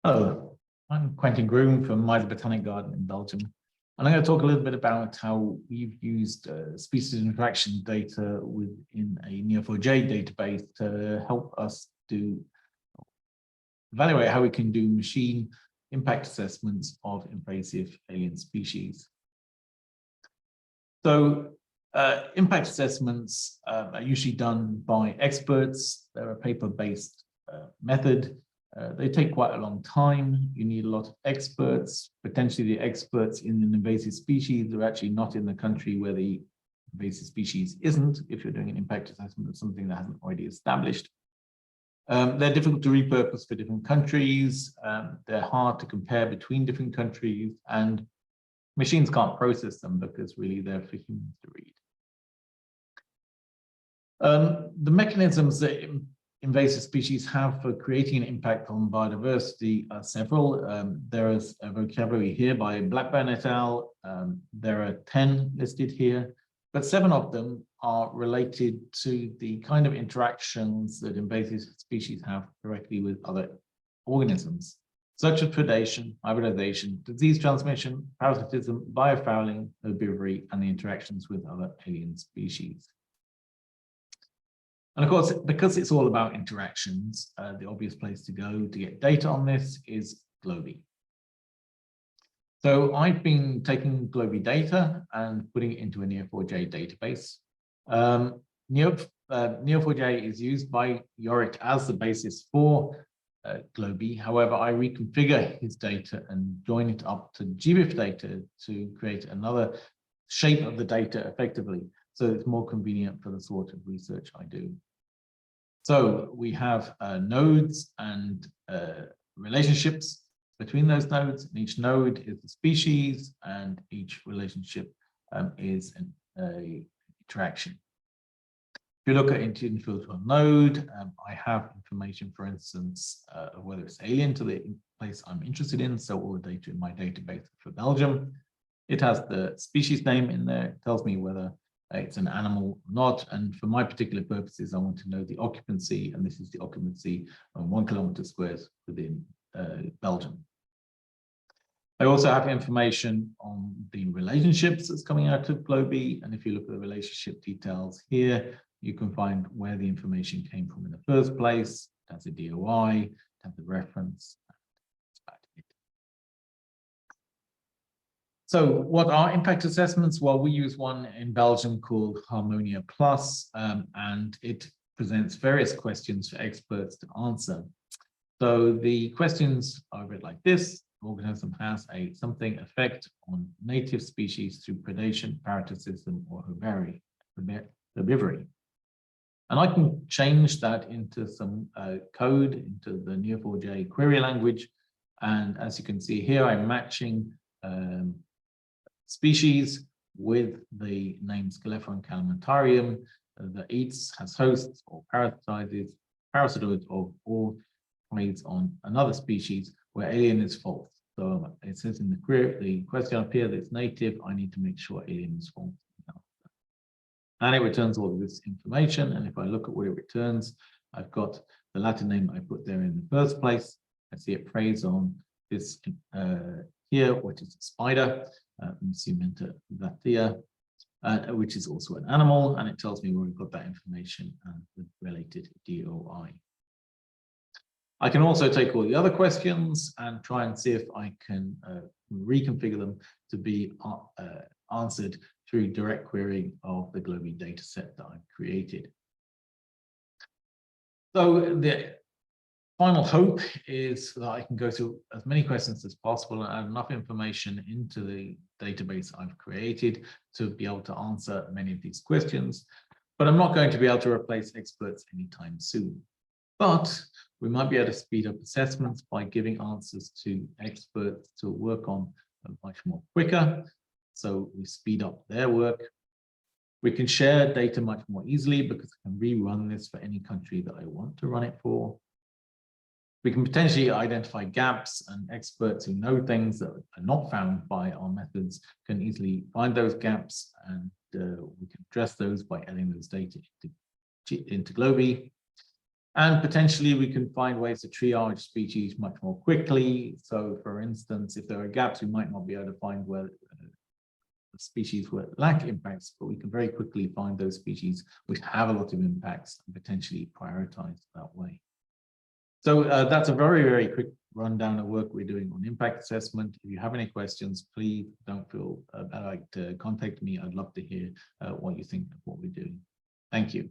Hello, I'm Quentin Groom from My Botanic Garden in Belgium. And I'm going to talk a little bit about how we've used species interaction data within a Neo4j database to help us evaluate how we can do machine impact assessments of invasive alien species. So impact assessments are usually done by experts. They're a paper-based method. They take quite a long time. You need a lot of experts. Potentially the experts in an invasive species are actually not in the country where the invasive species isn't, if you're doing an impact assessment of something that hasn't already established. They're difficult to repurpose for different countries. They're hard to compare between different countries, and machines can't process them because really they're for humans to read. The mechanisms that invasive species have for creating an impact on biodiversity are several. There is a vocabulary here by Blackburn et al. There are 10 listed here, but 7 of them are related to the kind of interactions that invasive species have directly with other organisms, such as predation, hybridization, disease transmission, parasitism, biofouling, herbivory, and the interactions with other alien species. And of course, because it's all about interactions, the obvious place to go to get data on this is Globy. So I've been taking Globy data and putting it into a Neo4j database. Neo4j is used by Yorick as the basis for Globy. However, I reconfigure his data and join it up to GBIF data to create another shape of the data effectively, so it's more convenient for the sort of research I do. So we have nodes and relationships between those nodes, and each node is a species, and each relationship is an interaction. If you look at individual node, I have information, for instance, of whether it's alien to the place I'm interested in. So all the data in my database for Belgium, it has the species name in there. It tells me whether it's an animal or not. And for my particular purposes, I want to know the occupancy, and this is the occupancy of 1 kilometer squared within Belgium. I also have information on the relationships that's coming out of Globy. And if you look at the relationship details here, you can find where the information came from in the first place. It has a DOI, it has the reference. So what are impact assessments? Well, we use one in Belgium called Harmonia Plus, and it presents various questions for experts to answer. So the questions are a bit like this. The organism has a something effect on native species through predation, parasitism, or herbivory. And I can change that into some code, into the Neo4j query language. And as you can see here, I'm matching species with the name Scalephon calamitarium that eats, has hosts, or parasitoids, or preys on another species where alien is false. So it says in the question up here that it's native. I need to make sure alien is false. And it returns all of this information. And if I look at what it returns, I've got the Latin name I put there in the first place. I see it preys on this here, which is a spider, Cimenta vatia, which is also an animal, and it tells me where we've got that information and the related DOI. I can also take all the other questions and try and see if I can reconfigure them to be answered through direct querying of the Globy data set that I've created. So the final hope is that I can go through as many questions as possible and add enough information into the database I've created to be able to answer many of these questions. But I'm not going to be able to replace experts anytime soon. But we might be able to speed up assessments by giving answers to experts to work on much more quicker. So we speed up their work. We can share data much more easily because I can rerun this for any country that I want to run it for. We can potentially identify gaps, and experts who know things that are not found by our methods can easily find those gaps, and we can address those by adding those data into Globy. And potentially we can find ways to triage species much more quickly. So for instance, if there are gaps, we might not be able to find where species will lack impacts, but we can very quickly find those species which have a lot of impacts and potentially prioritize that way. So that's a very, very quick rundown of work we're doing on impact assessment. If you have any questions, please don't feel like to contact me. I'd love to hear what you think of what we're doing. Thank you.